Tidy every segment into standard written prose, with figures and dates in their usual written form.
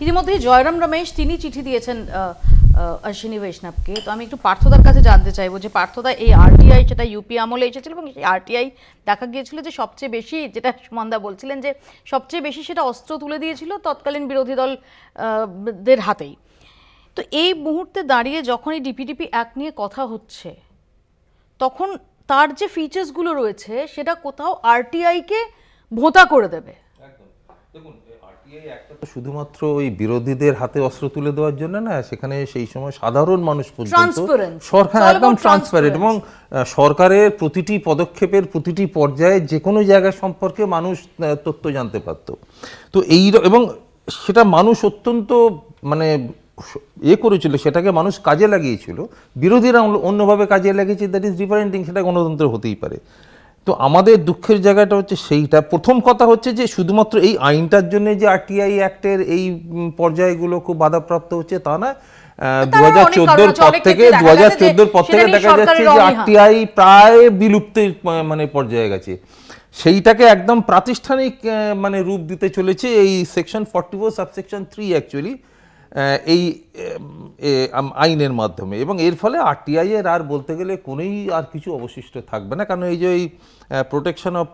ইতিমধ্যেই জয়রাম রমেশ তিনি চিঠি দিয়েছেন অশ্বিনী বৈষ্ণবকে। তো আমি একটু পার্থদার কাছে জানতে চাইবো যে পার্থদা, এই আরটিআই সেটা ইউপি আমলে এসেছিল এবং সেই আরটিআই দেখা গিয়েছিল যে সবচেয়ে বেশি, যেটা সুমনদা বলছিলেন যে সবচেয়ে বেশি সেটা অস্ত্র তুলে দিয়েছিল তৎকালীন বিরোধী দল দের হাতেই। তো এই মুহূর্তে দাঁড়িয়ে যখন এই ডিপিডিপি অ্যাক্ট নিয়ে কথা হচ্ছে, তখন তার যে ফিচার্সগুলো রয়েছে সেটা কোথাও আরটিআইকে ভোঁতা করে দেবে। দেখুন, আরটিআই একটা তো শুধুমাত্র ওই বিরোধীদের হাতে অস্ত্র তুলে দেওয়ার জন্য না, সেখানে সেই সময় সাধারণ মানুষ পর্যন্ত সরকার একদম ট্রান্সপারেন্ট এবং সরকারের প্রতিটি পদক্ষেপের প্রতিটি পর্যায়ে যে কোনো জায়গা সম্পর্কে মানুষ তথ্য জানতে পারত। তো এই এবং সেটা মানুষ অত্যন্ত মানে করেছিল, সেটাকে মানুষ কাজে লাগিয়েছিল, বিরোধীরা অন্যভাবে কাজে লাগিয়েছে। দ্যাট ইজ ডিফারেন্ট থিং, সেটা গণতন্ত্র হতেই পারে। তো আমাদের দুঃখের জায়গাটা হচ্ছে সেইটা। প্রথম কথা হচ্ছে যে শুধুমাত্র এই আইনটার জন্য যে আরটিআই অ্যাক্টের এই পর্যায়গুলো খুব বাধাপ্রাপ্ত হচ্ছে তা না। 2014 পর থেকে দেখা যাচ্ছে যে আরটিআই প্রায় বিলুপ্তির মানে পর্যায়ে গেছে। সেইটাকে একদম প্রাতিষ্ঠানিক মানে রূপ দিতে চলেছে এই সেকশন 44 সাবসেকশন 3 অ্যাকচুয়ালি এই আইনের মাধ্যমে। এবং এর ফলে আরটিআই এর আর বলতে গেলে কোনোই আর কিছু অবশিষ্ট থাকবে না। কারণ এই যে এই প্রোটেকশন অফ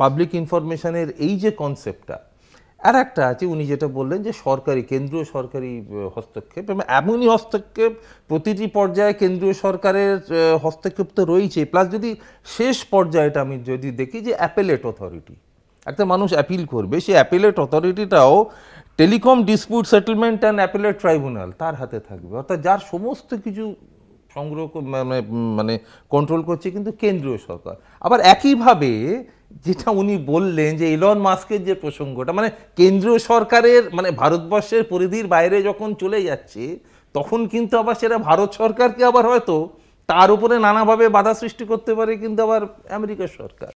পাবলিক ইনফরমেশনের এই যে কনসেপ্টটা, আর একটা আছে উনি যেটা বললেন যে সরকারি, কেন্দ্রীয় সরকারি হস্তক্ষেপ, এবং এমনই হস্তক্ষেপ প্রতিটি পর্যায়ে কেন্দ্রীয় সরকারের হস্তক্ষেপ তো রয়েছে, প্লাস যদি শেষ পর্যায়টা আমি যদি দেখি যে অ্যাপেলেট অথরিটি, একটা মানুষ অ্যাপিল করবে, সেই অ্যাপেলেট অথরিটিটাও telecom dispute settlement and appellate tribunal তার হাতে থাকবে, অর্থাৎ যার সমস্ত কিছু সংগ্রহ মানে কন্ট্রোল করছে কিন্তু কেন্দ্রীয় সরকার। আবার একইভাবে যেটা উনি বললেন যে ইলন মাস্কের যে প্রসঙ্গটা, মানে কেন্দ্রীয় সরকারের মানে ভারতবর্ষের পরিধির বাইরে যখন চলে যাচ্ছে, তখন কিন্তু আবার সেটা ভারত সরকারকে আবার হয়তো তার উপরে নানাভাবে বাধা সৃষ্টি করতে পারে কিন্তু আবার আমেরিকার সরকার।